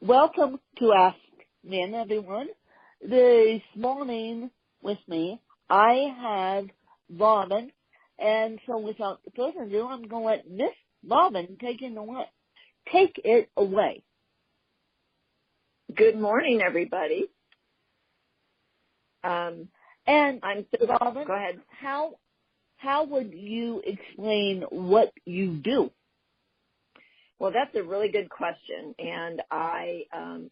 Welcome to Ask Men, everyone. This morning with me, I have Robin, and so without further ado, I'm going to let Miss Robin take it away. Good morning, everybody. And I'm Robin, go ahead. How would you explain what you do? Well, that's a really good question, and I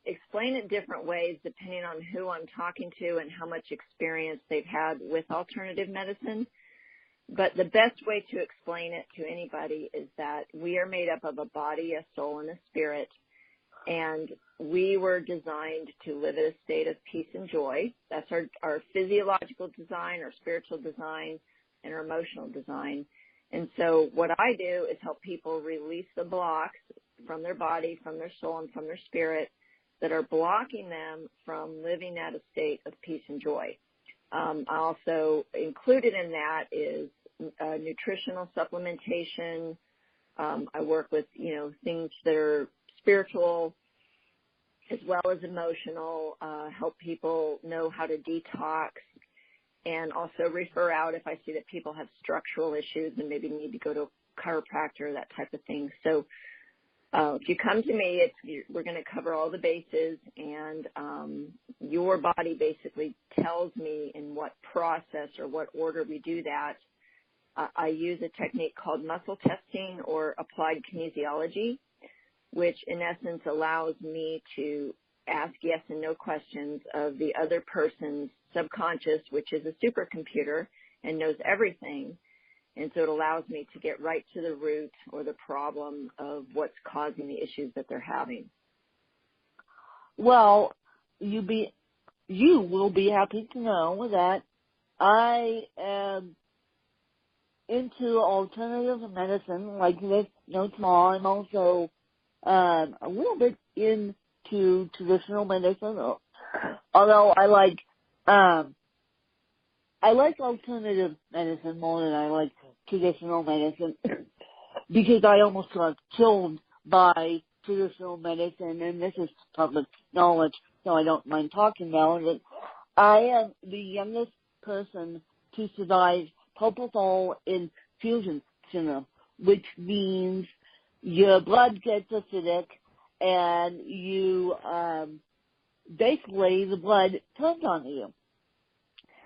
explain it different ways depending on who I'm talking to and how much experience they've had with alternative medicine. But the best way to explain it to anybody is that we are made up of a body, a soul, and a spirit, and we were designed to live in a state of peace and joy. That's our physiological design, our spiritual design, and our emotional design. And so what I do is help people release the blocks from their body, from their soul, and from their spirit that are blocking them from living at a state of peace and joy. Also included in that is nutritional supplementation. I work with, things that are spiritual as well as emotional, help people know how to detox, and also refer out if I see that people have structural issues and maybe need to go to a chiropractor, that type of thing. So if you come to me, we're going to cover all the bases, and your body basically tells me in what process or what order we do that. I use a technique called muscle testing or applied kinesiology, which in essence allows me to ask yes and no questions of the other person's subconscious, which is a supercomputer and knows everything. And so it allows me to get right to the root or the problem of what's causing the issues that they're having. Well, you will be happy to know that I am into alternative medicine like this. Tomorrow I'm also a little bit into traditional medicine, although I like alternative medicine more than I like traditional medicine because I almost got killed by traditional medicine, and this is public knowledge, so I don't mind talking about it. I am the youngest person to survive propofol infusion syndrome, which means your blood gets acidic and you basically the blood turns on you.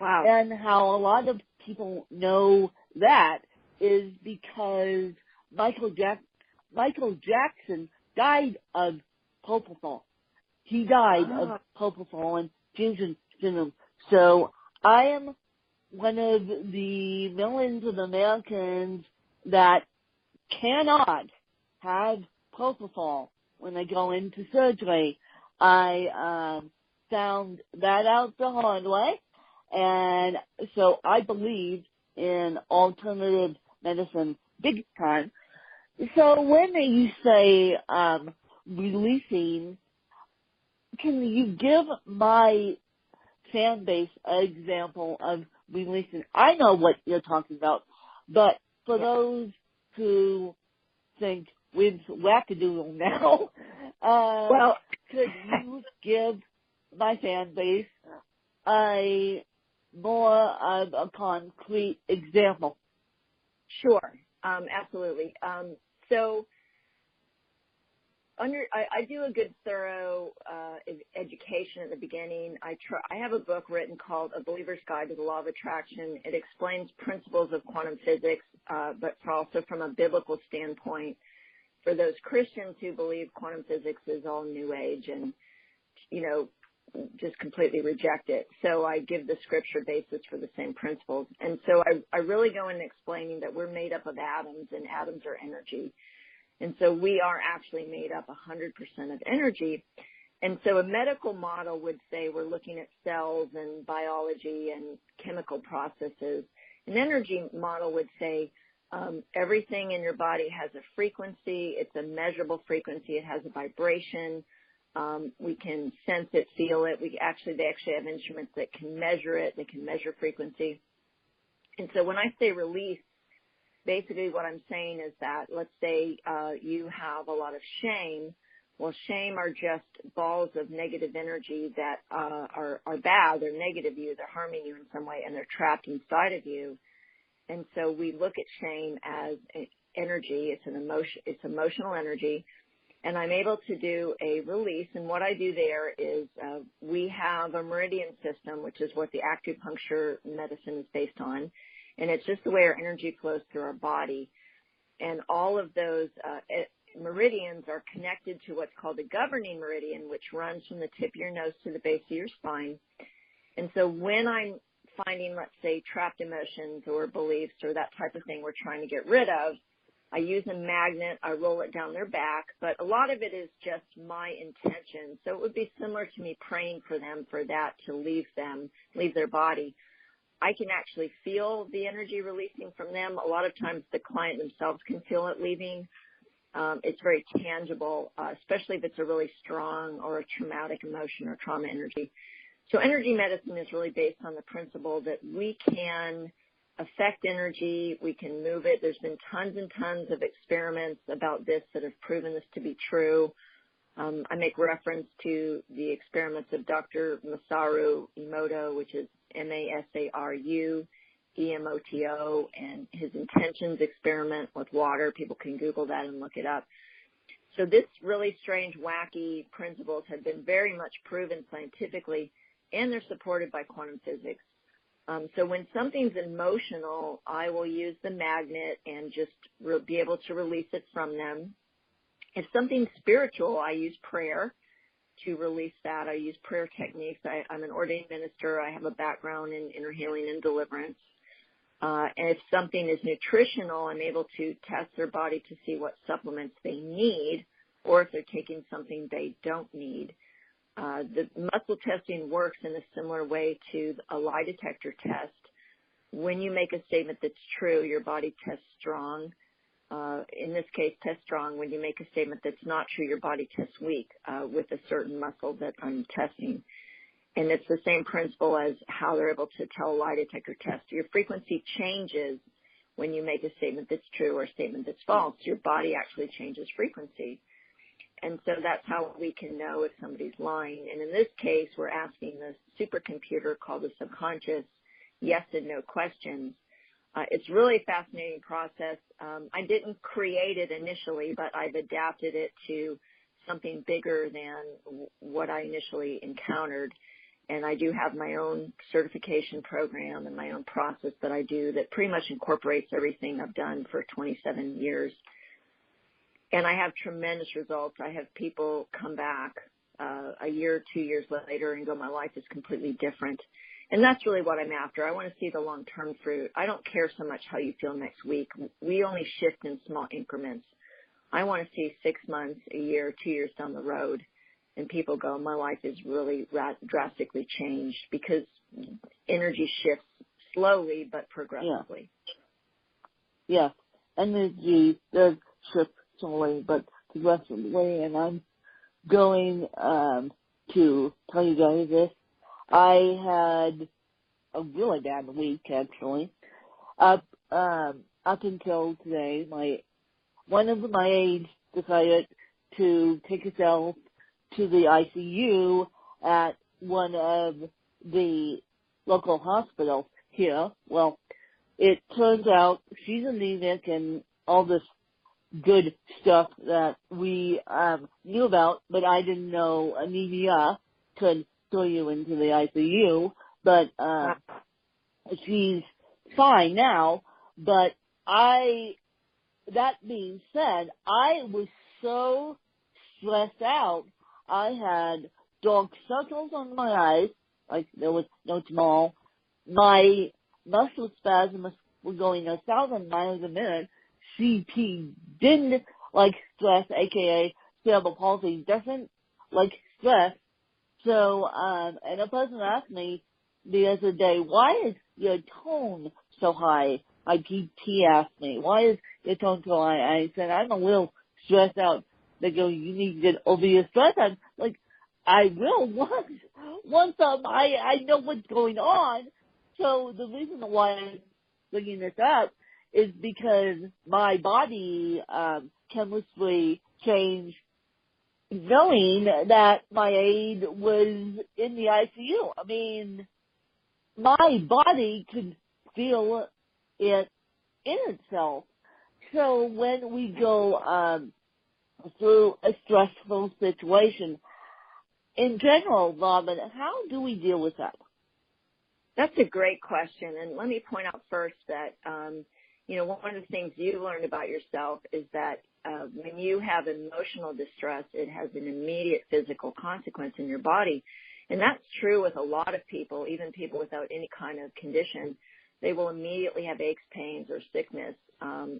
Wow. And how a lot of people know that is because Michael Jackson died of propofol. He died of propofol infusion syndrome. So I am one of the millions of Americans that cannot have propofol when they go into surgery. I found that out the hard way, and so I believe in alternative medicine big time. So when you say releasing, can you give my fan base an example of releasing? I know what you're talking about, but for those who think with wackadoodle now, could you give my fan base a more of a concrete example? Sure, absolutely. So I do a good thorough education at the beginning. I have a book written called A Believer's Guide to the Law of Attraction. It explains principles of quantum physics, but also from a biblical standpoint for those Christians who believe quantum physics is all new age and, just completely reject it. So I give the scripture basis for the same principles. And so I really go in explaining that we're made up of atoms, and atoms are energy. And so we are actually made up 100% of energy. And so a medical model would say we're looking at cells and biology and chemical processes. An energy model would say everything in your body has a frequency. It's a measurable frequency. It has a vibration. We can sense it, feel it. They actually have instruments that can measure it. They can measure frequency. And so when I say release, basically what I'm saying is that let's say you have a lot of shame Well, shame are just balls of negative energy that are bad. They're negative you. They're harming you in some way, and they're trapped inside of you. And so we look at shame as energy. It's an emotion. It's emotional energy. And I'm able to do a release. And what I do there is we have a meridian system, which is what the acupuncture medicine is based on. And it's just the way our energy flows through our body. And all of those meridians are connected to what's called a governing meridian, which runs from the tip of your nose to the base of your spine. And so when I'm finding, let's say, trapped emotions or beliefs or that type of thing we're trying to get rid of, I use a magnet, I roll it down their back, but a lot of it is just my intention. So it would be similar to me praying for them for that to leave their body. I can actually feel the energy releasing from them. A lot of times the client themselves can feel it leaving. It's very tangible, especially if it's a really strong or a traumatic emotion or trauma energy. So energy medicine is really based on the principle that we can affect energy, we can move it. There's been tons and tons of experiments about this that have proven this to be true. I make reference to the experiments of Dr. Masaru Emoto, which is Masaru EMOTO, and his intentions experiment with water. People can Google that and look it up. So this really strange, wacky principles have been very much proven scientifically, and they're supported by quantum physics. So when something's emotional, I will use the magnet and just be able to release it from them. If something's spiritual, I use prayer to release that. I use prayer techniques. I'm an ordained minister. I have a background in inner healing and deliverance. And if something is nutritional, I'm able to test their body to see what supplements they need or if they're taking something they don't need. The muscle testing works in a similar way to a lie detector test. When you make a statement that's true, your body tests strong. In this case, test strong. When you make a statement that's not true, your body tests weak with a certain muscle that I'm testing. And it's the same principle as how they're able to tell a lie detector test. Your frequency changes when you make a statement that's true or a statement that's false. Your body actually changes frequency. And so that's how we can know if somebody's lying. And in this case, we're asking the supercomputer called the subconscious yes and no questions. It's really a fascinating process. I didn't create it initially, but I've adapted it to something bigger than what I initially encountered. And I do have my own certification program and my own process that I do that pretty much incorporates everything I've done for 27 years. And I have tremendous results. I have people come back a year, 2 years later and go, my life is completely different. And that's really what I'm after. I want to see the long-term fruit. I don't care so much how you feel next week. We only shift in small increments. I want to see 6 months, a year, 2 years down the road, and people go, my life is really drastically changed because energy shifts slowly but progressively. Yeah. Energy does shift slowly but progressively, and I'm going to tell you guys this. I had a really bad week, actually. Up until today, one of my aides decided to take herself to the ICU at one of the local hospitals here. Well, it turns out she's anemic and all this good stuff that we knew about, but I didn't know anemia could throw you into the ICU. But she's fine now. But that being said, I was so stressed out. I had dark circles on my eyes, like there was no tomorrow. My muscle spasms were going 1,000 miles a minute. CP didn't like stress, aka cerebral palsy doesn't like stress. So, and a person asked me the other day, why is your tone so high? My PT asked me, why is your tone so high? I said, I'm a little stressed out. They go, you need to get over your stress. I'm like, I will once I know what's going on. So the reason why I'm bringing this up is because my body chemistry changed knowing that my aide was in the ICU. I mean, my body could feel it in itself. So when we go through a stressful situation, in general, Robin, how do we deal with that? That's a great question. And let me point out first that, one of the things you learned about yourself is that when you have emotional distress, it has an immediate physical consequence in your body. And that's true with a lot of people, even people without any kind of condition. They will immediately have aches, pains, or sickness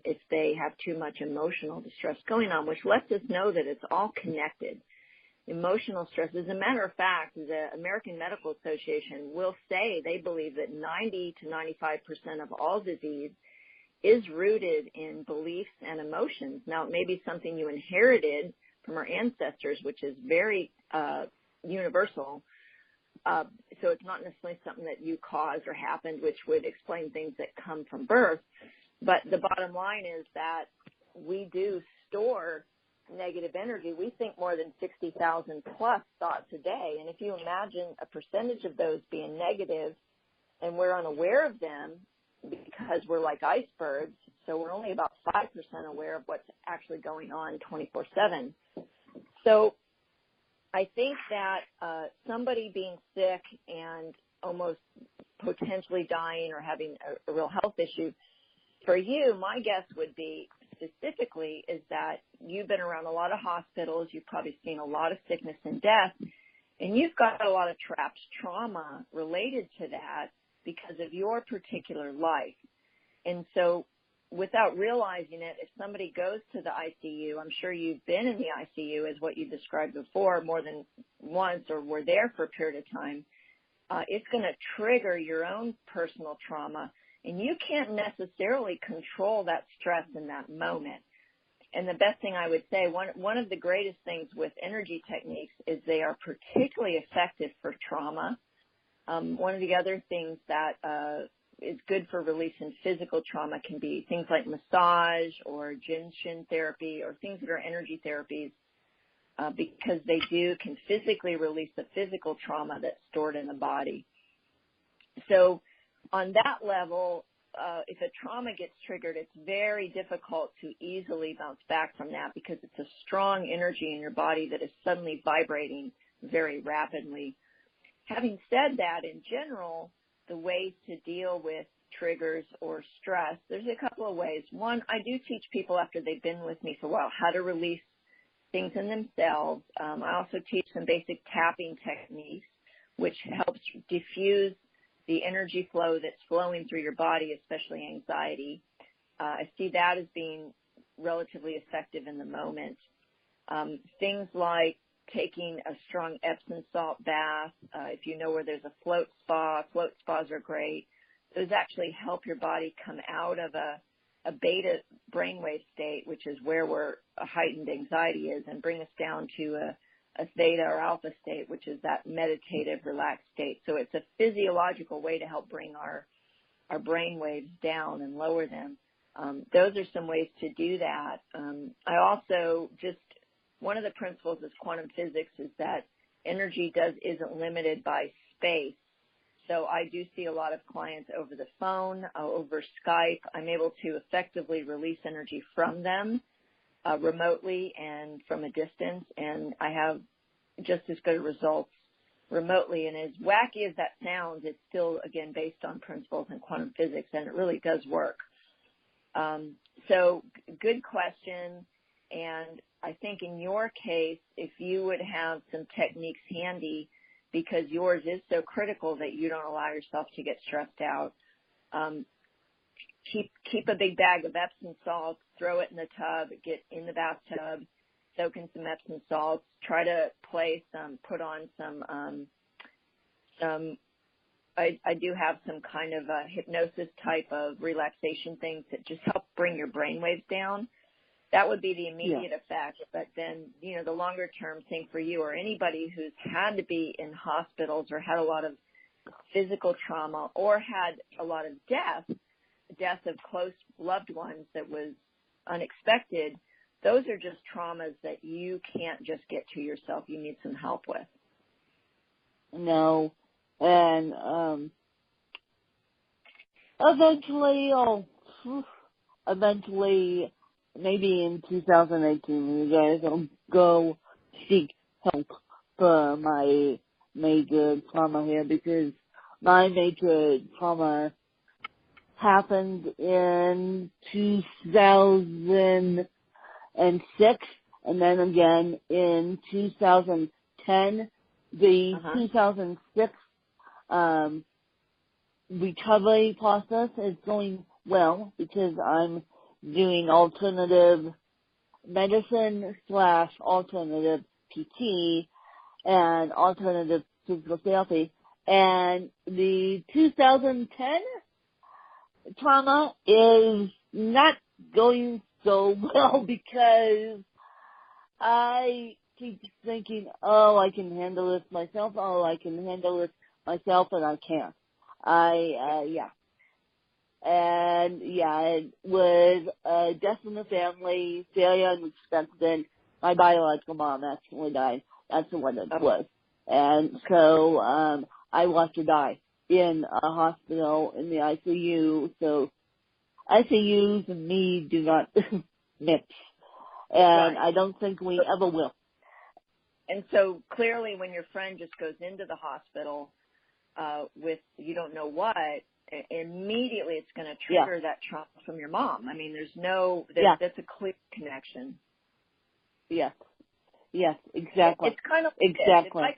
if they have too much emotional distress going on, which lets us know that it's all connected. Emotional stress. As a matter of fact, the American Medical Association will say they believe that 90 to 95% of all disease is rooted in beliefs and emotions. Now, it may be something you inherited from our ancestors, which is very universal. So it's not necessarily something that you caused or happened, which would explain things that come from birth. But the bottom line is that we do store negative energy. We think more than 60,000 plus thoughts a day. And if you imagine a percentage of those being negative and we're unaware of them because we're like icebergs, so we're only about 5% aware of what's actually going on 24/7. So I think that somebody being sick and almost potentially dying or having a real health issue, for you, my guess would be specifically is that you've been around a lot of hospitals, you've probably seen a lot of sickness and death, and you've got a lot of trapped trauma related to that because of your particular life. And so without realizing it, if somebody goes to the ICU, I'm sure you've been in the ICU as what you described before more than once or were there for a period of time, it's going to trigger your own personal trauma. And you can't necessarily control that stress in that moment. And the best thing I would say, one of the greatest things with energy techniques is they are particularly effective for trauma. One of the other things that is good for releasing physical trauma can be things like massage or Jinshin therapy or things that are energy therapies because they can physically release the physical trauma that's stored in the body. So on that level, if a trauma gets triggered, it's very difficult to easily bounce back from that because it's a strong energy in your body that is suddenly vibrating very rapidly. Having said that, in general, the ways to deal with triggers or stress, there's a couple of ways. One, I do teach people after they've been with me for a while how to release things in themselves. I also teach some basic tapping techniques, which helps diffuse the energy flow that's flowing through your body, especially anxiety. I see that as being relatively effective in the moment. Things like taking a strong Epsom salt bath. If you know where there's a float spas are great. Those actually help your body come out of a beta brainwave state, which is where a heightened anxiety is, and bring us down to a theta or alpha state, which is that meditative, relaxed state. So it's a physiological way to help bring our brain waves down and lower them. Those are some ways to do that. I also one of the principles of quantum physics is that energy isn't limited by space. So I do see a lot of clients over the phone, over Skype. I'm able to effectively release energy from them remotely and from a distance, and I have just as good results remotely. And as wacky as that sounds, it's still, again, based on principles in quantum physics, and it really does work. So good question. And I think in your case, if you would have some techniques handy, because yours is so critical that you don't allow yourself to get stressed out, keep a big bag of Epsom salts, throw it in the tub, get in the bathtub, soak in some Epsom salts, try to put on I do have some kind of a hypnosis type of relaxation things that just help bring your brain waves down. That would be the immediate effect. But then, the longer term thing for you or anybody who's had to be in hospitals or had a lot of physical trauma or had a lot of death of close loved ones that was unexpected, those are just traumas that you can't just get to yourself. You need some help with. No. And eventually, maybe in 2018, you guys will go seek help for my major trauma here, because my major trauma happened in 2006, and then again in 2010. The 2006 recovery process is going well, because I'm doing alternative medicine / alternative PT and alternative physical therapy. And the 2010 trauma is not going so well, because I keep thinking, oh, I can handle this myself, and I can't. And it was a death in the family, very unexpected. My biological mom actually died. That's what it was. And so, I watched her die in a hospital in the ICU. So ICUs and me do not mix. And I don't think we ever will. And so clearly when your friend just goes into the hospital, with you don't know what, immediately it's going to trigger that trauma from your mom. I mean, that's a clear connection. Yes, exactly. It's kind of exactly.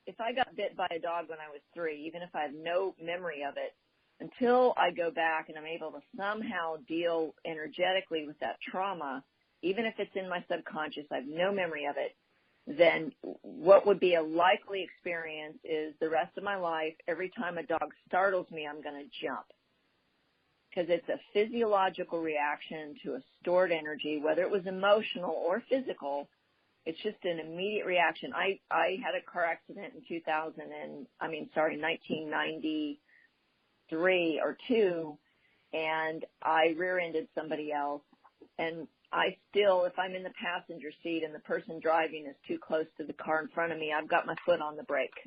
If I got bit by a dog when I was 3, even if I have no memory of it, until I go back and I'm able to somehow deal energetically with that trauma, even if it's in my subconscious, I have no memory of it, then what would be a likely experience is the rest of my life, every time a dog startles me, I'm going to jump. Because it's a physiological reaction to a stored energy, whether it was emotional or physical. It's just an immediate reaction. I had a car accident in 1993 or 2, and I rear-ended somebody else. And I still, if I'm in the passenger seat and the person driving is too close to the car in front of me, I've got my foot on the brake.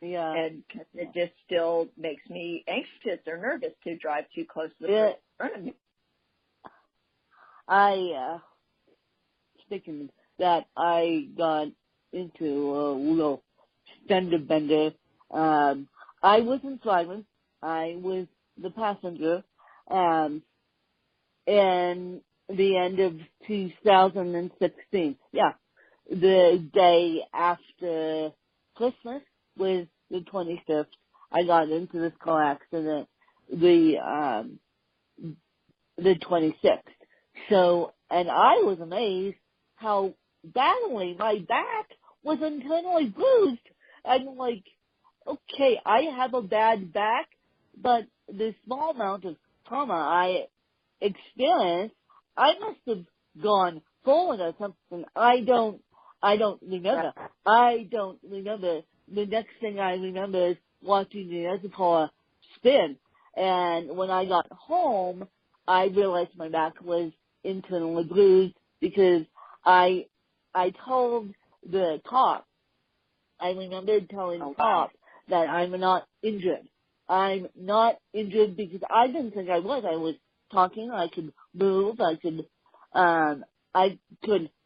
Yeah. And it just still makes me anxious or nervous to drive too close to the brake in front of me. Thinking that I got into a little fender bender. I wasn't driving. I was the passenger. In the end of 2016. Yeah. The day after Christmas was the 25th. I got into this car accident the 26th. So, and I was amazed how badly my back was internally bruised. I'm like, okay, I have a bad back, but the small amount of trauma I experienced, I must have gone forward or something. I don't remember. I don't remember. The next thing I remember is watching the reservoir spin. And when I got home, I realized my back was internally bruised, because I told the cop, I remembered telling the cop that I'm not injured. I'm not injured because I didn't think I was. I was talking, I could move, I could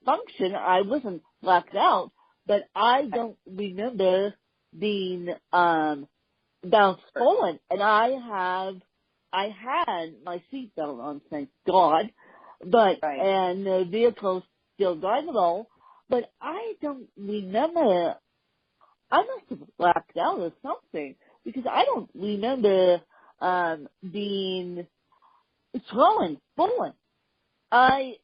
function. I wasn't blacked out, but I don't remember being bounced forward. And I had my seatbelt on, thank God, and the vehicle's still drivable, but I don't remember. I must have blacked out or something, because I don't remember being thrown forward. I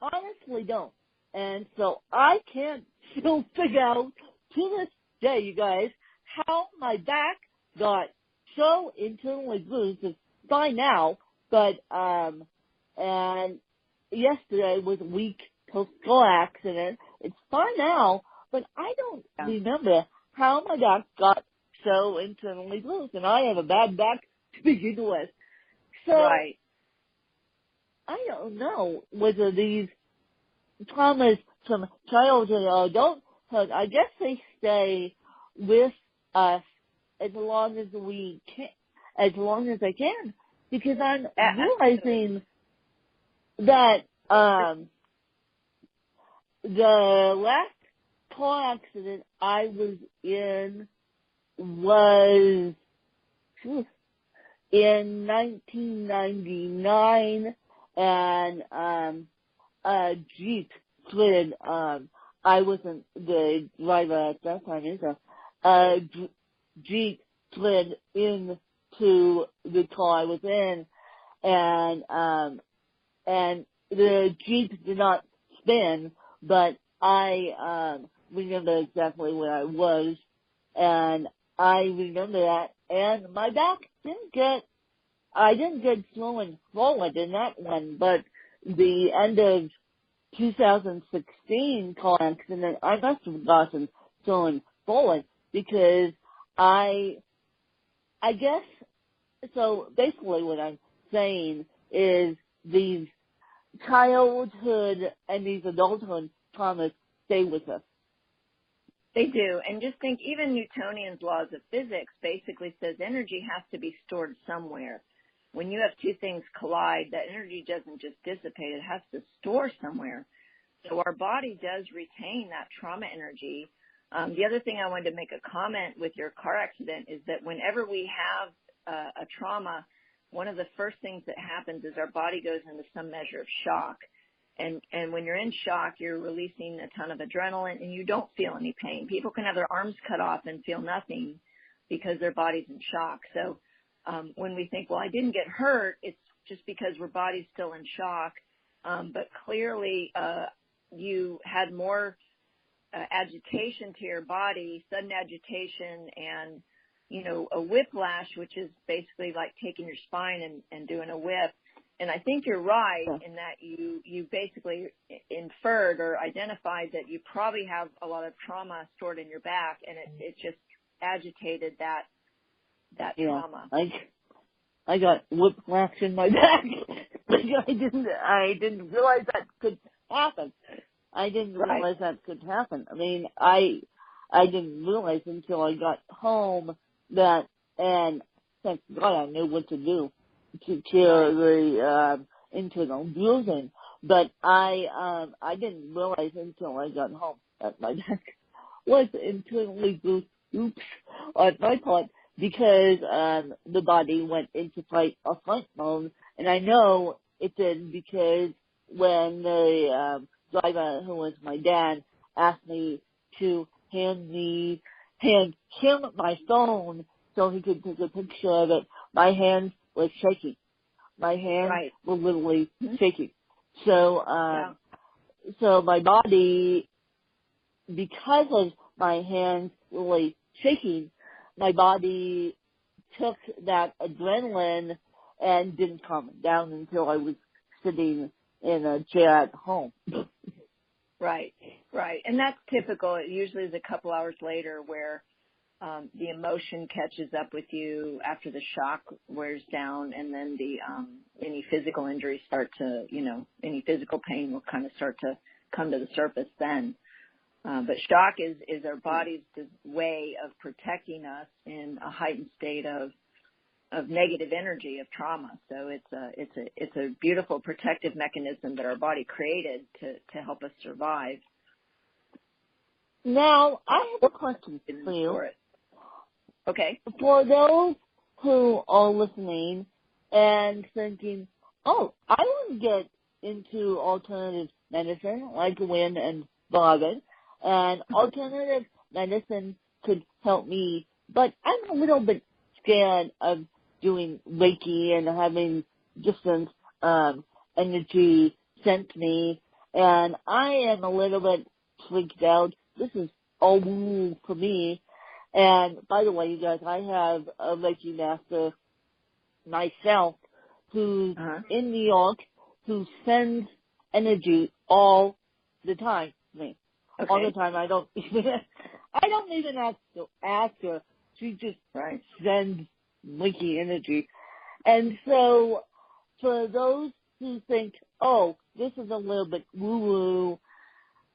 honestly don't. And so I can't still figure out to this day, you guys, how my back got so internally bruised. It's fine now, but and yesterday was a week post-car accident. It's fine now, but I don't remember how my back got so internally bruised. And I have a bad back to begin with. So I don't know whether these traumas from childhood or adulthood, I guess they stay with us as long as we can, as long as I can, because I'm realizing that the last car accident I was in was in 1999, and a Jeep slid. I wasn't the driver at that time either. A Jeep slid into the car I was in, and the Jeep did not spin, but I remember exactly where I was, and I remember that, and my back I didn't get swollen forward in that one, but the end of 2016 car accident, I must have gotten swollen forward because I guess, so basically what I'm saying is these childhood and these adulthood traumas stay with us. They do. And just think, even Newtonian's laws of physics basically says energy has to be stored somewhere. When you have two things collide, that energy doesn't just dissipate, it has to store somewhere. So our body does retain that trauma energy. The other thing I wanted to make a comment with your car accident is that whenever we have a trauma, one of the first things that happens is our body goes into some measure of shock. And when you're in shock, you're releasing a ton of adrenaline and you don't feel any pain. People can have their arms cut off and feel nothing because their body's in shock. So when we think, well, I didn't get hurt, it's just because our body's still in shock. But clearly you had more agitation to your body, sudden agitation, and, you know, a whiplash, which is basically like taking your spine and doing a whip. And I think you're right in that you basically inferred or identified that you probably have a lot of trauma stored in your back, and it just agitated that trauma. I got whiplash in my back. I didn't realize that could happen. I didn't realize that could happen. I mean, I didn't realize until I got home that, and thank God I knew what to do to cure the internal bruising. But I didn't realize until I got home that my back was internally bruised. Oops, on my part, because the body went into fight or flight mode, and I know it did because when the driver, who was my dad, asked me to hand him my phone so he could take a picture of it, my hands were shaking. My hands were literally shaking. So, so my body, because of my hands really shaking, my body took that adrenaline and didn't calm down until I was sitting in a chair at home. Right. And that's typical. It usually is a couple hours later where the emotion catches up with you after the shock wears down, and then the any physical injuries start to, any physical pain will kind of start to come to the surface then. But shock is our body's way of protecting us in a heightened state of negative energy, of trauma. So it's a beautiful protective mechanism that our body created to help us survive. Now, I have a question for you. Okay. For those who are listening and thinking, oh, I want to get into alternative medicine like Wynn and Robin, and alternative medicine could help me, but I'm a little bit scared of doing Reiki and having different energy sent me, and I am a little bit freaked out. This is all new for me. And by the way, you guys, I have a Reiki master myself who's in New York, who sends energy all the time to me. Okay. All the time. I don't even have to ask her. She just sends Reiki energy. And so for those who think, oh, this is a little bit woo-woo,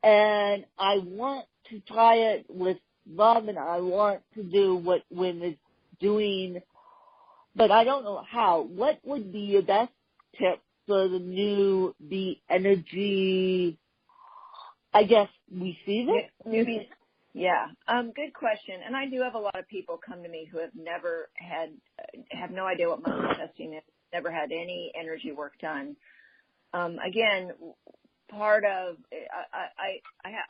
and I want to try it with love, and I want to do what Wynn is doing, but I don't know how. What would be your best tip for the new, the energy, I guess, receiver? Newbies. Yeah. Good question. And I do have a lot of people come to me who have have no idea what muscle testing is, never had any energy work done. Again, part of,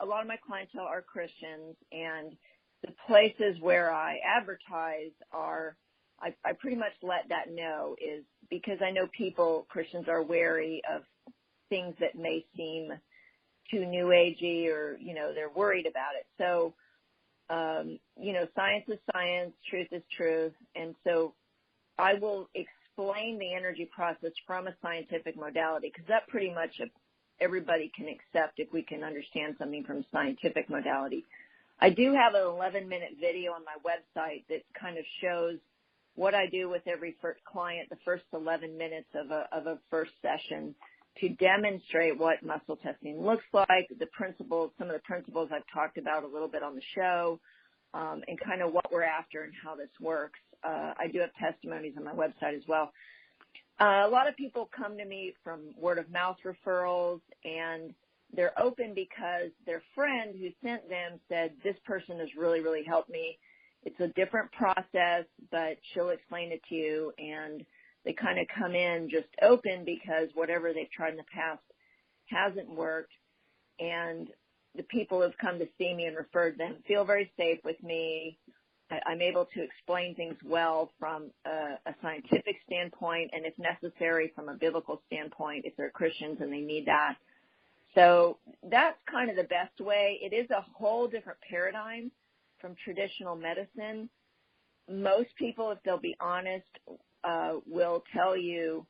a lot of my clientele are Christians, and the places where I advertise I pretty much let that know, is because I know Christians are wary of things that may seem too new agey, or, they're worried about it. So, science is science, truth is truth. And so I will explain the energy process from a scientific modality, because that pretty much everybody can accept if we can understand something from scientific modality. I do have an 11-minute video on my website that kind of shows what I do with every first client, the first 11 minutes of a first session, to demonstrate what muscle testing looks like, the principles, some of the principles I've talked about a little bit on the show, and kind of what we're after and how this works. I do have testimonies on my website as well. A lot of people come to me from word of mouth referrals, and they're open because their friend who sent them said, this person has really, really helped me. It's a different process, but she'll explain it to you. And they kind of come in just open because whatever they've tried in the past hasn't worked. And the people who've come to see me and referred them feel very safe with me. I'm able to explain things well from a scientific standpoint, and if necessary from a biblical standpoint, if they're Christians and they need that. So that's kind of the best way. It is a whole different paradigm from traditional medicine. Most people, if they'll be honest, will tell you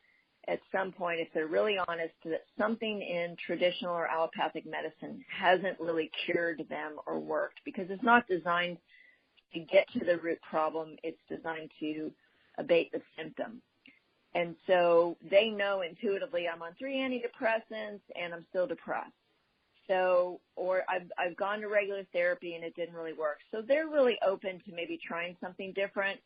at some point, if they're really honest, that something in traditional or allopathic medicine hasn't really cured them or worked, because it's not designed to get to the root problem. It's designed to abate the symptom. And so they know intuitively, I'm on 3 antidepressants and I'm still depressed. So, or I've gone to regular therapy and it didn't really work. So they're really open to maybe trying something different.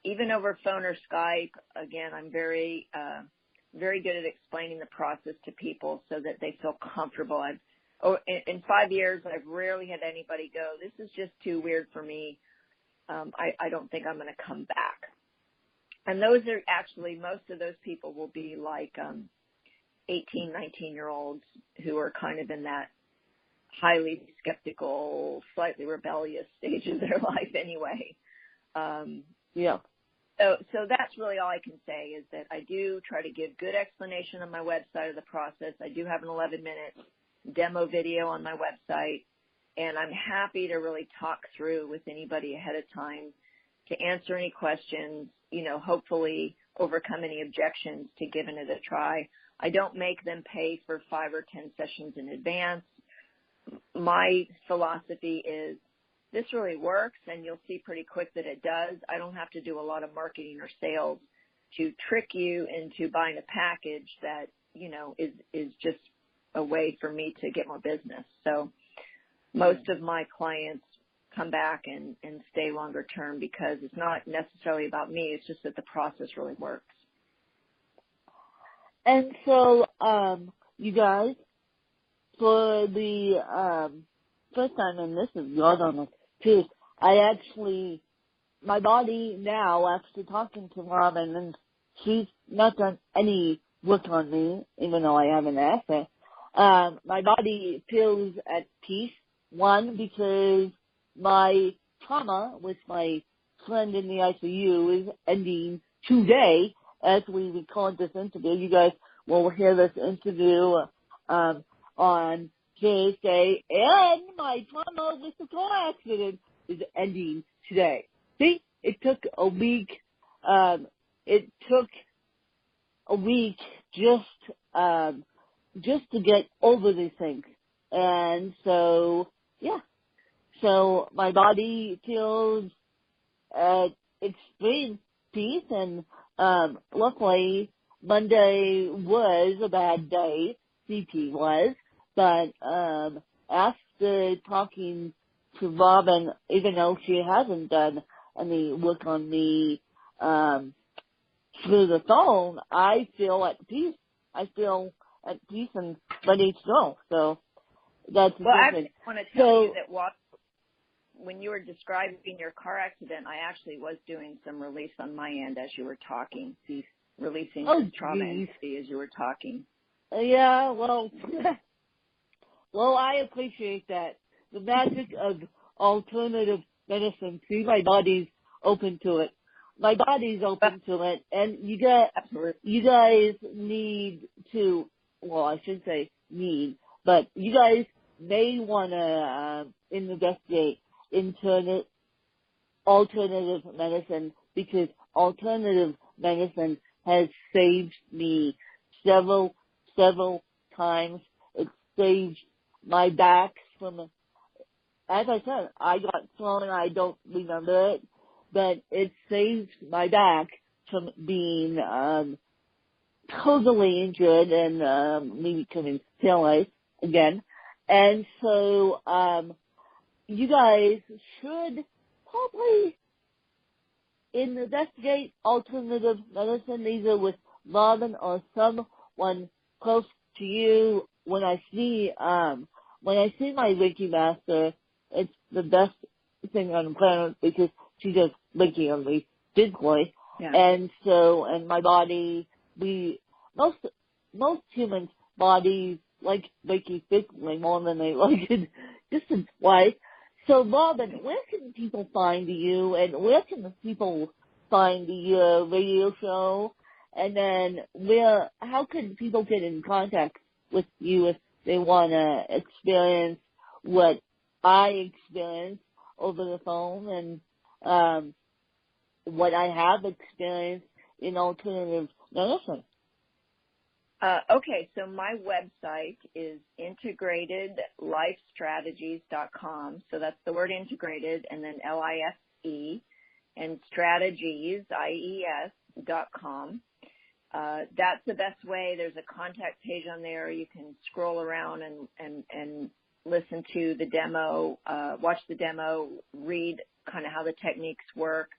Even over phone or Skype, again, I'm very good at explaining the process to people so that they feel comfortable. In 5 years, I've rarely had anybody go, this is just too weird for me. I don't think I'm going to come back. And those are actually, most of those people will be like 18, 19-year-olds who are kind of in that highly skeptical, slightly rebellious stage of their life anyway. Yeah. So that's really all I can say, is that I do try to give good explanation on my website of the process. I do have an 11-minute demo video on my website, and I'm happy to really talk through with anybody ahead of time to answer any questions, hopefully overcome any objections to giving it a try. I don't make them pay for 5 or 10 sessions in advance. My philosophy is, this really works, and you'll see pretty quick that it does. I don't have to do a lot of marketing or sales to trick you into buying a package that, is just a way for me to get more business. So most of my clients come back and stay longer term, because it's not necessarily about me. It's just that the process really works. And so, you guys, for the first time, and this is God honest truth, my body now, after talking to Robin, and she's not done any work on me, even though I have an asset, my body feels at peace. One, because my trauma with my friend in the ICU is ending today as we record this interview. You guys will hear this interview on Tuesday, and my trauma with the car accident is ending today. See, it took a week. Just to get over these things, and so yeah. So my body feels extreme peace, and luckily Monday was a bad day, CP was, but after talking to Robin, even though she hasn't done any work on me through the phone, I feel at peace. I feel at peace and ready to go. So that's well, I different. want to tell you that when you were describing your car accident, I actually was doing some release on my end as you were talking, releasing trauma entity as you were talking. Yeah, well, well, I appreciate that. The magic of alternative medicine. See, my body's open to it. My body's open to it, and you guys need to, well, I shouldn't say need, but you guys may want to investigate alternative medicine, because alternative medicine has saved me several times. It saved my back from, as I said, I got thrown, I don't remember it, but it saved my back from being totally injured and maybe becoming paralyzed again. And so you guys should probably investigate alternative medicine, either with Robin or someone close to you. When I see my Reiki master, it's the best thing on the planet, because she does Reiki on me physically. Yeah. And so, and my body, most humans' bodies like Reiki physically more than they like it distance-wise. So, Robin, where can people find you, and where can the people find your radio show? And then how can people get in contact with you if they want to experience what I experienced over the phone and what I have experienced in alternative medicine? Okay, so my website is integratedlifestrategies.com. So that's the word integrated and then LIFE, and strategies, IES.com. That's the best way. There's a contact page on there. You can scroll around and listen to the demo, watch the demo, read kind of how the techniques work,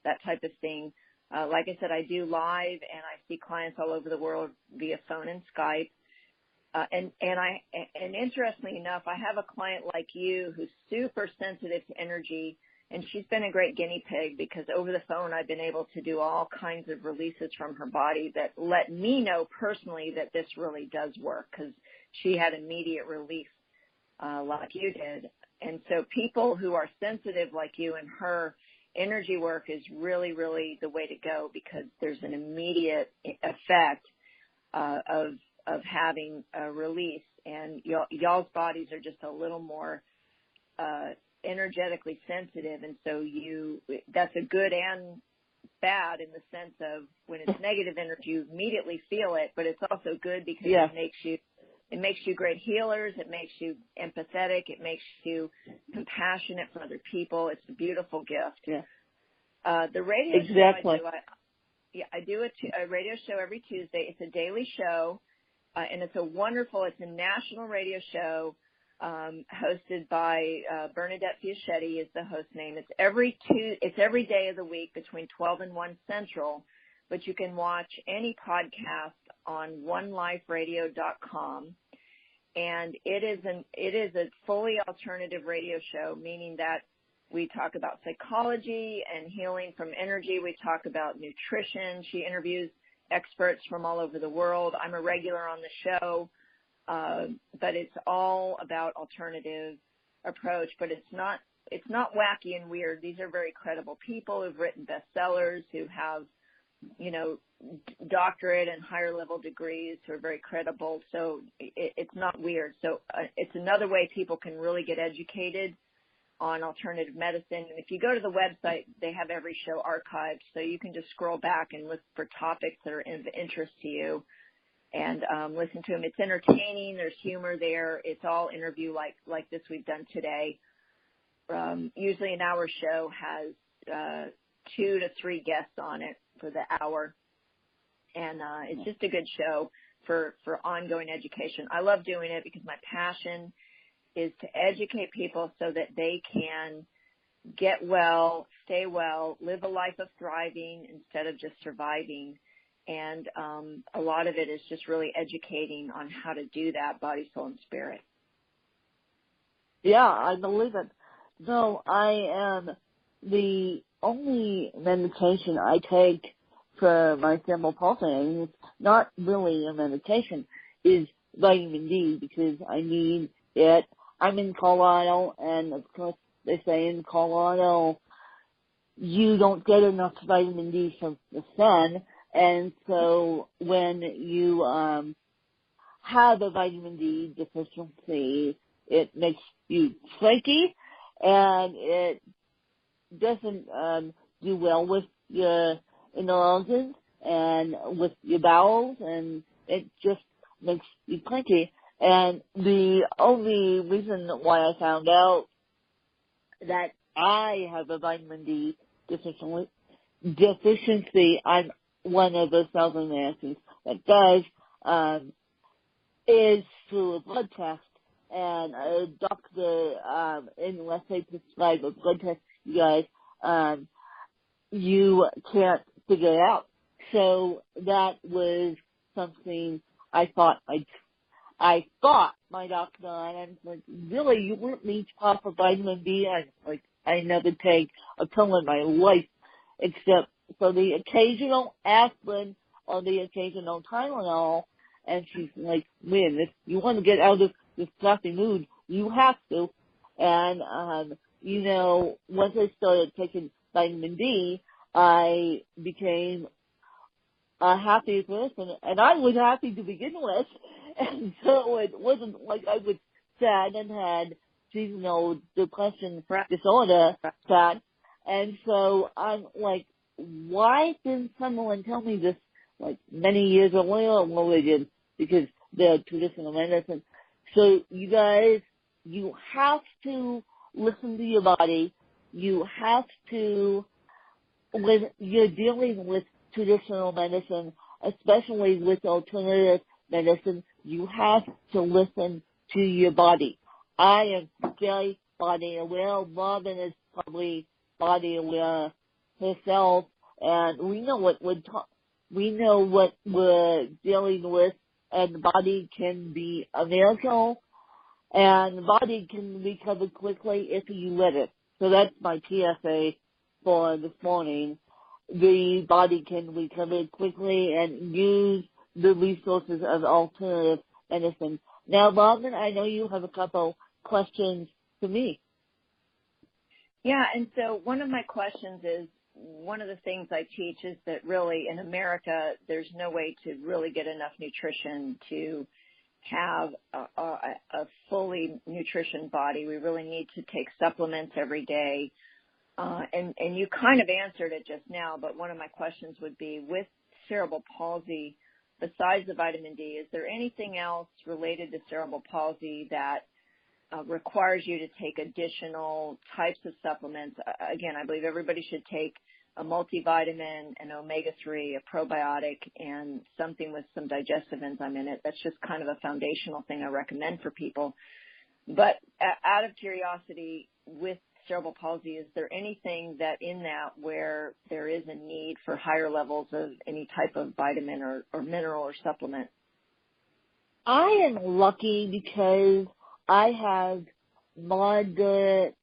that type of thing. Like I said, I do live, and I see clients all over the world via phone and Skype. And interestingly enough, I have a client like you who's super sensitive to energy, and she's been a great guinea pig, because over the phone I've been able to do all kinds of releases from her body that let me know personally that this really does work, because she had immediate relief like you did. And so people who are sensitive like you and her, energy work is really, really the way to go, because there's an immediate effect of having a release, and y'all's bodies are just a little more energetically sensitive, and so that's a good and bad in the sense of when it's negative energy, you immediately feel it, but it's also good because it makes you great healers. It makes you empathetic. It makes you compassionate for other people. It's a beautiful gift. Yeah. The radio exactly. show I do a radio show every Tuesday. It's a daily show, and it's a national radio show hosted by Bernadette Fiaschetti is the host name. It's every day of the week between 12 and 1 Central, but you can watch any podcast on oneliferadio.com. And it is a fully alternative radio show, meaning that we talk about psychology and healing from energy. We talk about nutrition. She interviews experts from all over the world. I'm a regular on the show, but it's all about alternative approach. But it's not wacky and weird. These are very credible people who've written bestsellers, who have, doctorate and higher level degrees, who are very credible. So it's not weird. So it's another way people can really get educated on alternative medicine. And if you go to the website, they have every show archived, so you can just scroll back and look for topics that are of interest to you and listen to them. It's entertaining. There's humor there. It's all interview like this we've done today. Usually an hour show has 2 to 3 guests on it for the hour. And it's just a good show for ongoing education. I love doing it because my passion is to educate people so that they can get well, stay well, live a life of thriving instead of just surviving. And a lot of it is just really educating on how to do that, body, soul, and spirit. Yeah, I believe it. No, the only medication I take for my cerebral palsy, and it's not really a medication, is vitamin D because I need it. I'm in Colorado, and of course they say in Colorado you don't get enough vitamin D from the sun, and so when you have a vitamin D deficiency, it makes you flaky, and it doesn't do well with your inner organs and with your bowels, and it just makes you cranky. And the only reason why I found out that I have a vitamin D deficiency, I'm one of those 1,000 Americans that does, is through a blood test. And a doctor, unless they prescribe a blood test, you guys, you can't figure it out. So that was something I thought my doctor, and I'm like, really, you want me to pop a vitamin D? I never take a pill in my life except for the occasional aspirin or the occasional Tylenol. And she's like, man, if you want to get out of this crappy mood, you have to. And, once I started taking vitamin D, I became a happy person, and I was happy to begin with. And so it wasn't like I was sad and had seasonal depression disorder sad. And so I'm like, why didn't someone tell me this like many years earlier? Well, they did, because they're traditional medicine. So you guys, you have to listen to your body. You have to, when you're dealing with traditional medicine, especially with alternative medicine, you have to listen to your body. I am very body aware. Robin is probably body aware herself, and we know what we're dealing with, and the body can be a miracle, and the body can recover quickly if you let it. So that's my PSA for this morning. The body can recover quickly and use the resources of alternative medicine. Now, Robin, I know you have a couple questions for me. Yeah, and so one of my questions is, one of the things I teach is that really in America, there's no way to really get enough nutrition to have a fully nutrition body. We really need to take supplements every day. And you kind of answered it just now, but one of my questions would be, with cerebral palsy, besides the vitamin D, is there anything else related to cerebral palsy that requires you to take additional types of supplements? Again, I believe everybody should take a multivitamin, an omega-3, a probiotic, and something with some digestive enzyme in it. That's just kind of a foundational thing I recommend for people. But out of curiosity, with cerebral palsy, is there anything that in that where there is a need for higher levels of any type of vitamin or mineral or supplement? I am lucky because I have moderate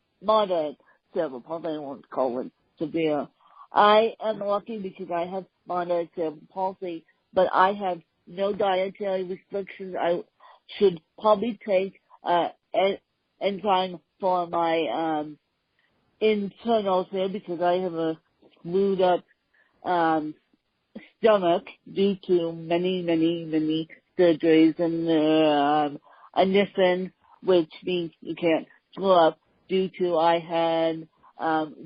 cerebral palsy. I won't call it severe. I am lucky because I have moderate cerebral palsy, but I have no dietary restrictions. I should probably take enzyme for my internals here because I have a screwed up stomach due to many surgeries, and a nissen, which means you can't screw up, due to I had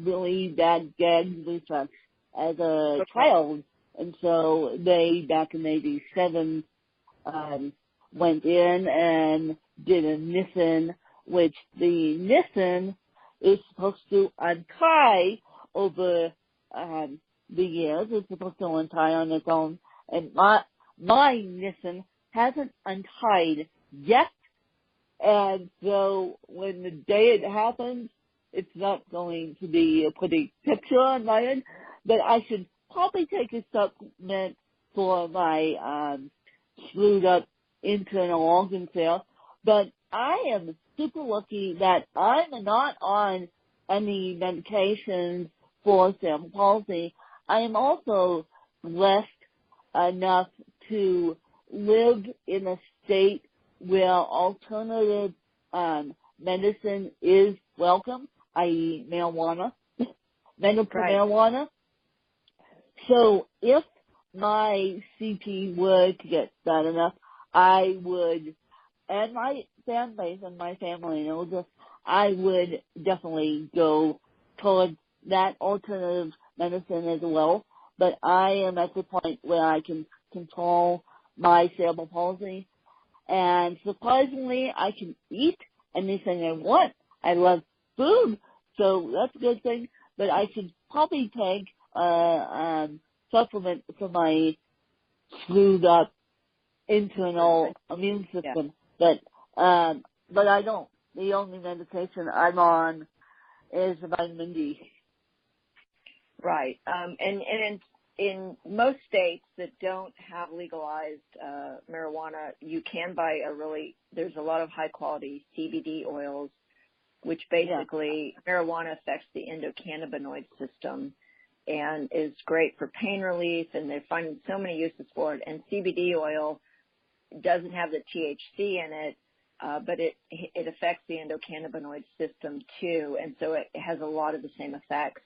really bad gag reflux as a child. And so they, back in '87, went in and did a nissen, which the nissen is supposed to untie over the years. It's supposed to untie on its own. and my Nissan hasn't untied yet. And so when the day it happens, it's not going to be a pretty picture on my end, but I should probably take a supplement for my screwed up internal organ there. But I am super lucky that I'm not on any medications for cerebral palsy. I am also blessed enough to live in a state where alternative medicine is welcome, i.e. marijuana, medical marijuana. So if my CP were to get bad enough, I would, and my fan base and my family knows this, I would definitely go towards that alternative medicine as well. But I am at the point where I can control my cerebral palsy. And surprisingly, I can eat anything I want. I love food, so that's a good thing. But I should probably take a supplement for my screwed up internal immune system. But I don't. The only medication I'm on is vitamin D. Right. And in most states that don't have legalized marijuana, you can buy there's a lot of high quality CBD oils, which basically marijuana affects the endocannabinoid system and is great for pain relief, and they're finding so many uses for it. And CBD oil doesn't have the THC in it, but it affects the endocannabinoid system too, and so it has a lot of the same effects.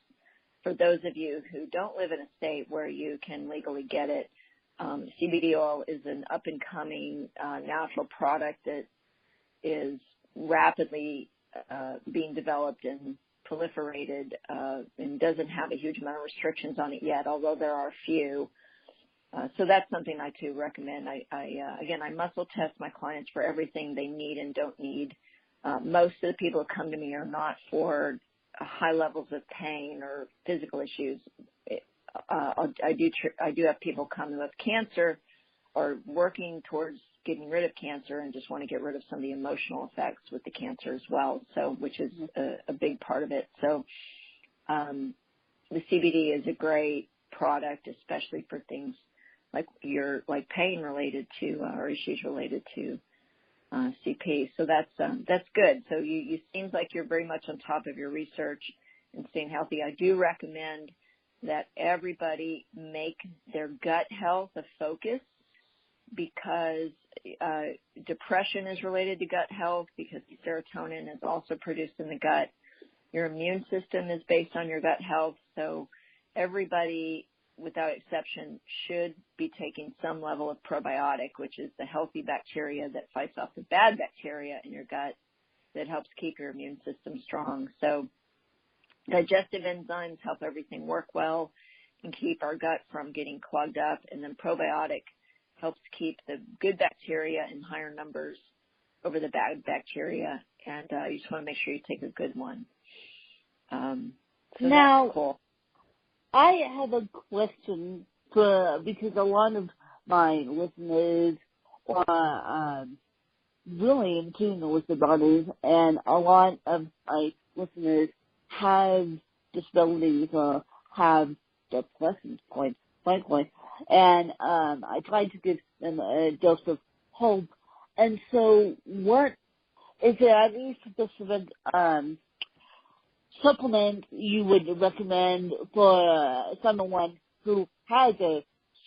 For those of you who don't live in a state where you can legally get it, CBD oil is an up-and-coming natural product that is rapidly being developed and proliferated and doesn't have a huge amount of restrictions on it yet, although there are a few. So that's something I too recommend. I muscle test my clients for everything they need and don't need. Most of the people who come to me are not for high levels of pain or physical issues. I do have people come with cancer or working towards getting rid of cancer and just want to get rid of some of the emotional effects with the cancer as well. So, which is a big part of it. So, the CBD is a great product, especially for things like pain related to or issues related to CP. So that's good. So you seems like you're very much on top of your research and staying healthy. I do recommend that everybody make their gut health a focus, because depression is related to gut health, because serotonin is also produced in the gut. Your immune system is based on your gut health. So everybody, without exception, should be taking some level of probiotic, which is the healthy bacteria that fights off the bad bacteria in your gut that helps keep your immune system strong. So digestive enzymes help everything work well and keep our gut from getting clogged up. And then probiotic helps keep the good bacteria in higher numbers over the bad bacteria. And you just want to make sure you take a good one. So now, that's cool. I have a question because a lot of my listeners are really in tune with the bodies, and a lot of my listeners have disabilities or have depression, quite frankly. And I tried to give them a dose of hope. And so what is there any specific supplement you would recommend for someone who has a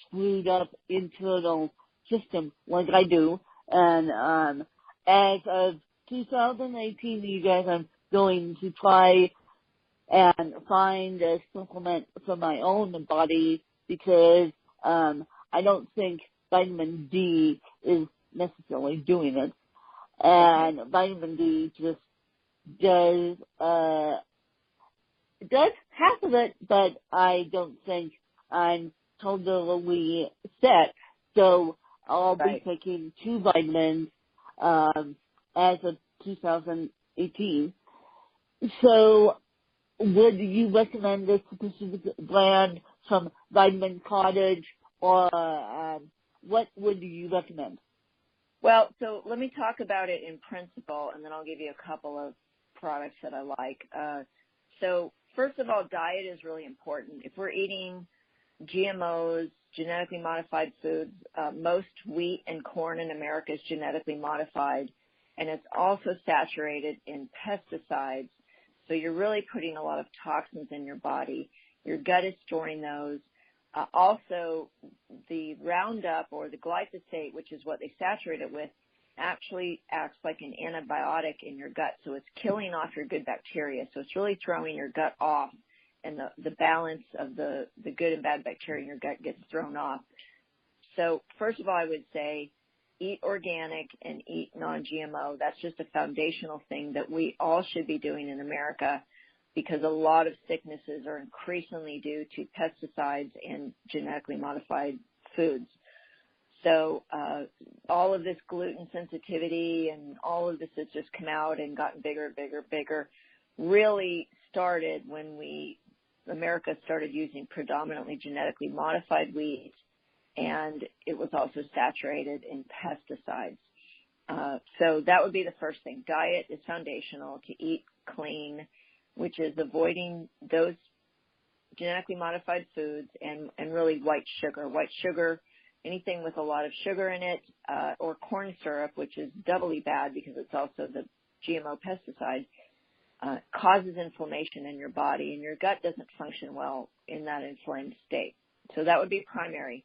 screwed up internal system like I do? And as of 2018, you guys, I'm going to try and find a supplement for my own body, because I don't think vitamin D is necessarily doing it. And vitamin D just does half of it, but I don't think I'm totally set. So I'll be taking 2 vitamins as of 2018. So would you recommend this specific brand from Vitamin Cottage or what would you recommend? Well, so let me talk about it in principle, and then I'll give you a couple of products that I like. So first of all, diet is really important. If we're eating GMOs, genetically modified foods, most wheat and corn in America is genetically modified, and it's also saturated in pesticides. So you're really putting a lot of toxins in your body. Your gut is storing those. Also, the Roundup or the glyphosate, which is what they saturate it with, actually acts like an antibiotic in your gut. So it's killing off your good bacteria. So it's really throwing your gut off, and the balance of the good and bad bacteria in your gut gets thrown off. So first of all, I would say eat organic and eat non-GMO. That's just a foundational thing that we all should be doing in America, because a lot of sicknesses are increasingly due to pesticides and genetically modified foods. So all of this gluten sensitivity and all of this has just come out and gotten bigger, really started when America started using predominantly genetically modified wheat, and it was also saturated in pesticides. So that would be the first thing. Diet is foundational, to eat clean, which is avoiding those genetically modified foods and really white sugar. White sugar, anything with a lot of sugar in it, or corn syrup, which is doubly bad because it's also the GMO pesticide, causes inflammation in your body, and your gut doesn't function well in that inflamed state. So that would be primary.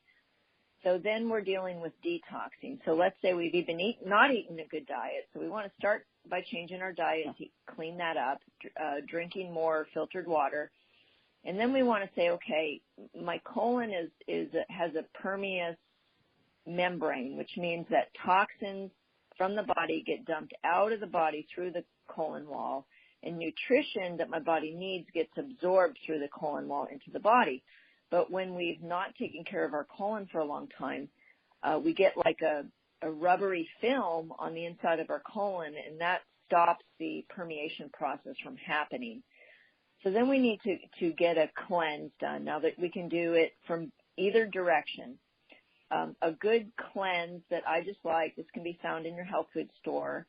So then we're dealing with detoxing. So let's say we've even not eaten a good diet. So we want to start by changing our diet to clean that up, drinking more filtered water. And then we want to say, okay, my colon has a permeous membrane, which means that toxins from the body get dumped out of the body through the colon wall, and nutrition that my body needs gets absorbed through the colon wall into the body. But when we've not taken care of our colon for a long time, we get like a rubbery film on the inside of our colon, and that stops the permeation process from happening. So then we need to get a cleanse done. Now that we can do it from either direction. A good cleanse that I just like, this can be found in your health food store,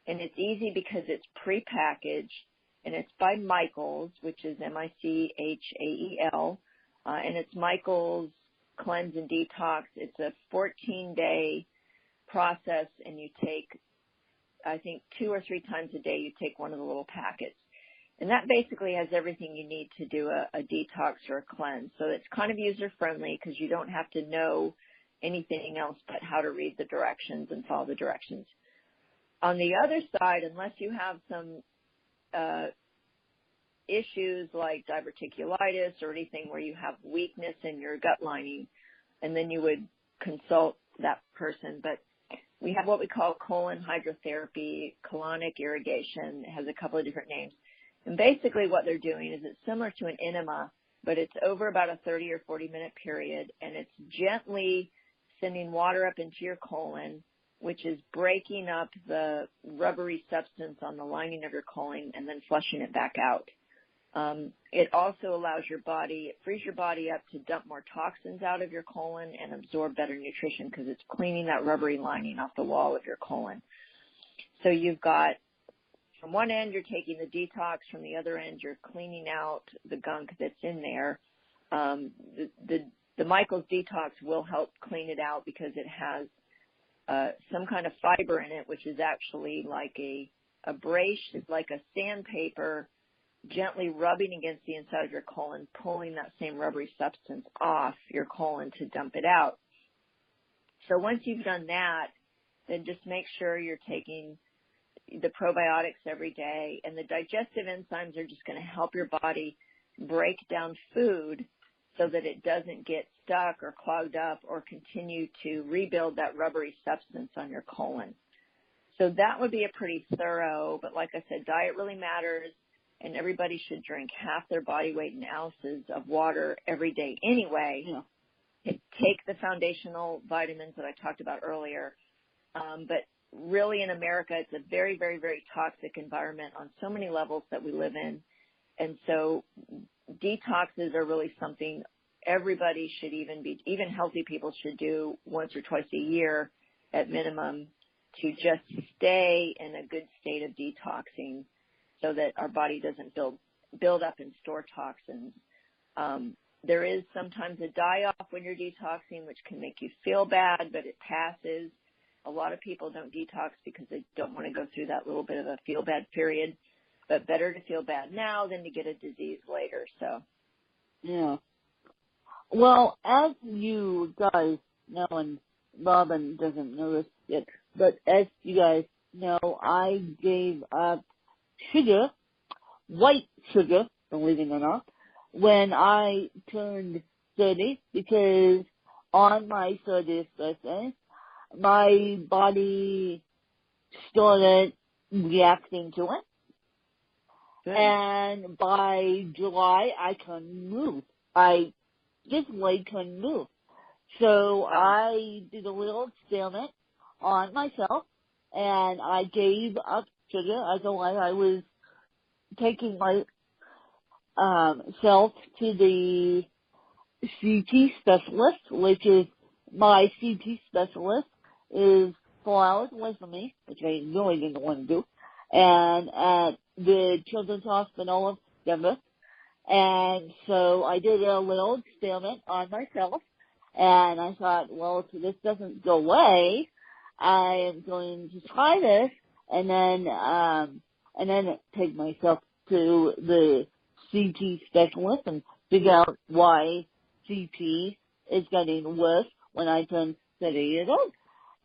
and it's easy because it's prepackaged, and it's by Michaels, which is Michael. And it's Michael's Cleanse and Detox. It's a 14-day process, and you take, I think, 2 or 3 times a day, you take one of the little packets. And that basically has everything you need to do a detox or a cleanse. So it's kind of user-friendly because you don't have to know anything else but how to read the directions and follow the directions. On the other side, unless you have some issues like diverticulitis or anything where you have weakness in your gut lining, and then you would consult that person. But we have what we call colon hydrotherapy, colonic irrigation. It has a couple of different names. And basically what they're doing is it's similar to an enema, but it's over about a 30 or 40-minute period, and it's gently sending water up into your colon, which is breaking up the rubbery substance on the lining of your colon and then flushing it back out. It also allows your body, it frees your body up to dump more toxins out of your colon and absorb better nutrition because it's cleaning that rubbery lining off the wall of your colon. So you've got, from one end, you're taking the detox. From the other end, you're cleaning out the gunk that's in there. The Michael's Detox will help clean it out because it has some kind of fiber in it, which is actually like a brace, it's like a sandpaper, gently rubbing against the inside of your colon, pulling that same rubbery substance off your colon to dump it out. So once you've done that, then just make sure you're taking the probiotics every day, and the digestive enzymes are just going to help your body break down food so that it doesn't get stuck or clogged up or continue to rebuild that rubbery substance on your colon. So that would be a pretty thorough, but like I said, diet really matters, and everybody should drink half their body weight in ounces of water every day anyway. Yeah. Take the foundational vitamins that I talked about earlier. But really in America, it's a very, very, very toxic environment on so many levels that we live in. And so detoxes are really something everybody should even healthy people should do once or twice a year at minimum to just stay in a good state of detoxing so that our body doesn't build up and store toxins. There is sometimes a die-off when you're detoxing, which can make you feel bad, but it passes. A lot of people don't detox because they don't want to go through that little bit of a feel-bad period, but better to feel bad now than to get a disease later. So, yeah. Well, as you guys know, and Robin doesn't know this yet, but as you guys know, I gave up sugar, white sugar, believe it or not, when I turned 30, because on my 30th birthday, my body started reacting to it. good. And by July, I couldn't move. I physically couldn't move. So I did a little experiment on myself, and I gave up sugar. Otherwise, I was taking my self to the CT specialist, which is my CT specialist is 4 hours away from me, which I really didn't want to do, and at the Children's Hospital of Denver. And so I did a little experiment on myself, and I thought, well, if this doesn't go away, I am going to try this, and then take myself to the CT specialist and figure out why CT is getting worse when I turn 30 years old.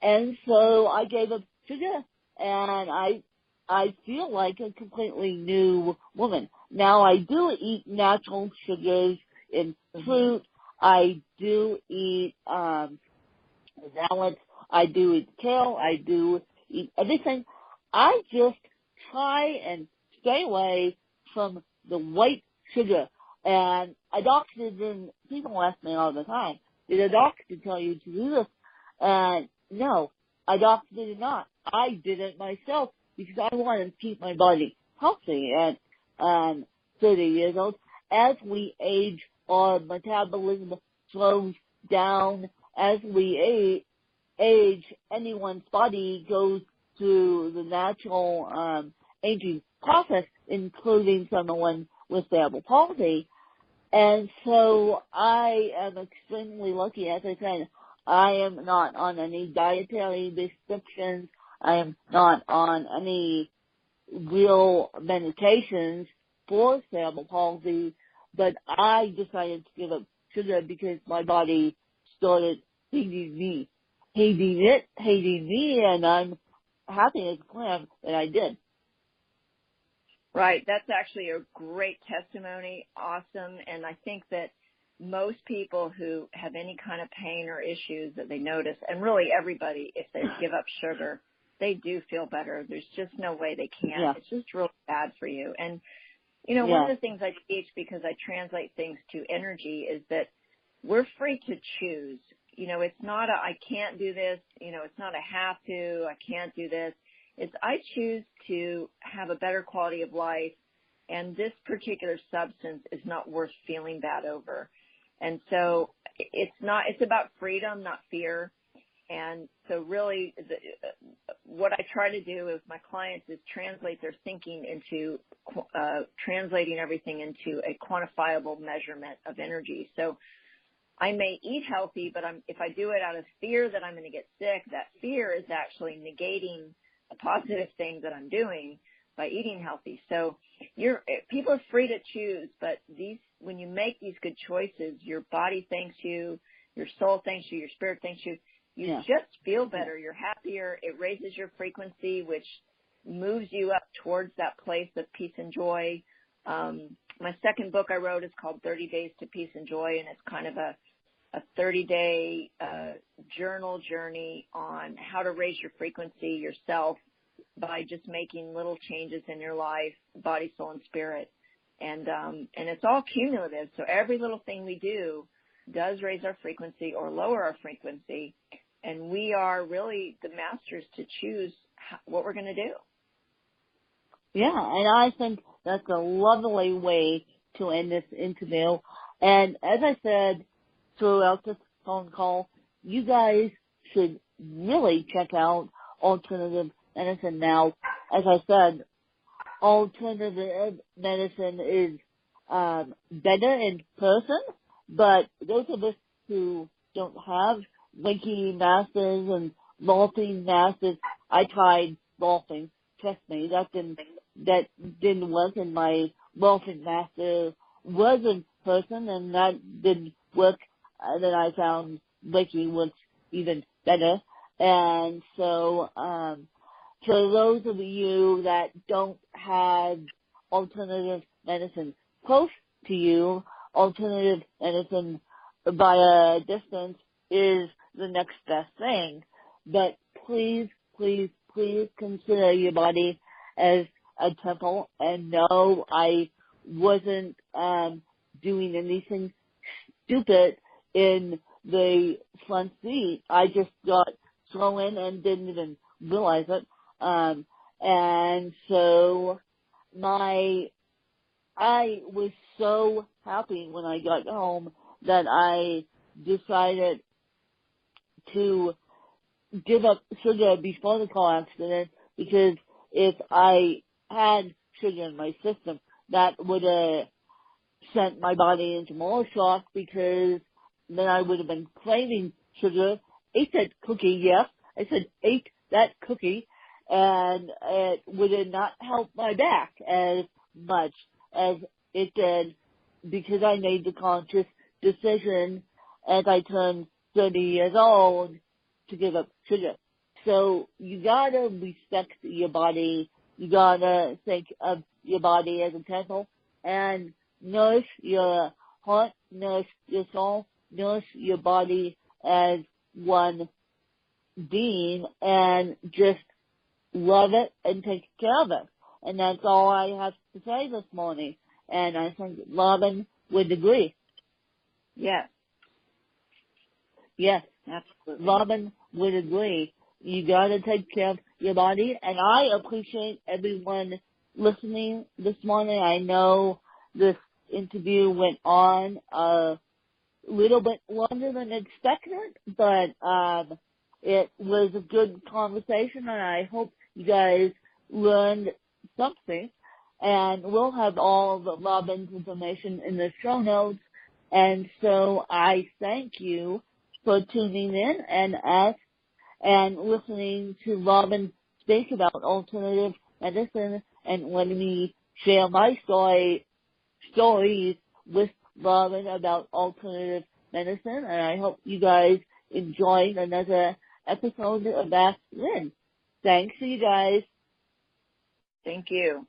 And so I gave up sugar, and I feel like a completely new woman. Now I do eat natural sugars in fruit. I do eat salads. I do eat kale. I do eat everything. I just try and stay away from the white sugar. And a doctor didn't, people ask me all the time, did a doctor tell you to do this? And no, a doctor did not. I did it myself because I wanted to keep my body healthy at 30 years old. As we age, our metabolism slows down. As we age, anyone's body goes through the natural aging process, including someone with cerebral palsy. And so I am extremely lucky. As I said, I am not on any dietary restrictions. I am not on any real medications for cerebral palsy, but I decided to give up sugar because my body started hating me, and I'm happy as a clam that I did. Right. That's actually a great testimony. Awesome. And I think that most people who have any kind of pain or issues that they notice, and really everybody, if they give up sugar, they do feel better. There's just no way they can't. Yeah. It's just real bad for you. And, you know, one of the things I teach, because I translate things to energy, is that we're free to choose. You know, it's not I can't do this. You know, it's not a have to, I can't do this. It's I choose to have a better quality of life, and this particular substance is not worth feeling bad over. And so it's about freedom, not fear. And so really what I try to do with my clients is translate their thinking into translating everything into a quantifiable measurement of energy. So I may eat healthy, but if I do it out of fear that I'm going to get sick, that fear is actually negating a positive thing that I'm doing by eating healthy. So people are free to choose, but when you make these good choices, your body thanks you, your soul thanks you, your spirit thanks you. You just feel better. You're happier. It raises your frequency, which moves you up towards that place of peace and joy. My second book I wrote is called 30 Days to Peace and Joy, and it's kind of a 30-day journal journey on how to raise your frequency yourself by just making little changes in your life, body, soul, and spirit. And it's all cumulative. So every little thing we do does raise our frequency or lower our frequency. And we are really the masters to choose what we're going to do. Yeah, and I think that's a lovely way to end this interview. And as I said throughout this phone call, you guys should really check out alternative medicine now. As I said, alternative medicine is better in person, but those of us who don't have Reiki masters and vaulting masters, I tried vaulting. Trust me, that didn't work, and my vaulting master was in person, and that didn't work. Then I found Reiki was even better. And so, for those of you that don't have alternative medicine close to you, alternative medicine by a distance is the next best thing. But please, please, please consider your body as a temple. And no, I wasn't doing anything stupid in the front seat. I just got thrown in and didn't even realize it. And so I was so happy when I got home that I decided to give up sugar before the car accident, because if I had sugar in my system, that would have sent my body into more shock, because then I would have been craving sugar. Ate that cookie, yes. I said ate that cookie, and it would have not helped my back as much as it did, because I made the conscious decision as I turned 30 years old to give up sugar. So you gotta respect your body. You gotta think of your body as a temple and nourish your heart, nourish your soul, nourish your body as one being, and just love it and take care of it. And that's all I have to say this morning. And I think Robin would agree. Yes. Yes. Absolutely. Robin would agree. You gotta take care of your body, and I appreciate everyone listening this morning. I know this interview went on a little bit longer than expected, but it was a good conversation, and I hope you guys learned something. And we'll have all of Robin's information in the show notes. And so I thank you for tuning in and listening to Robin speak about alternative medicine and letting me share my stories with Robin about alternative medicine. And I hope you guys enjoyed another episode of Ask Lynn. Thanks to you guys. Thank you.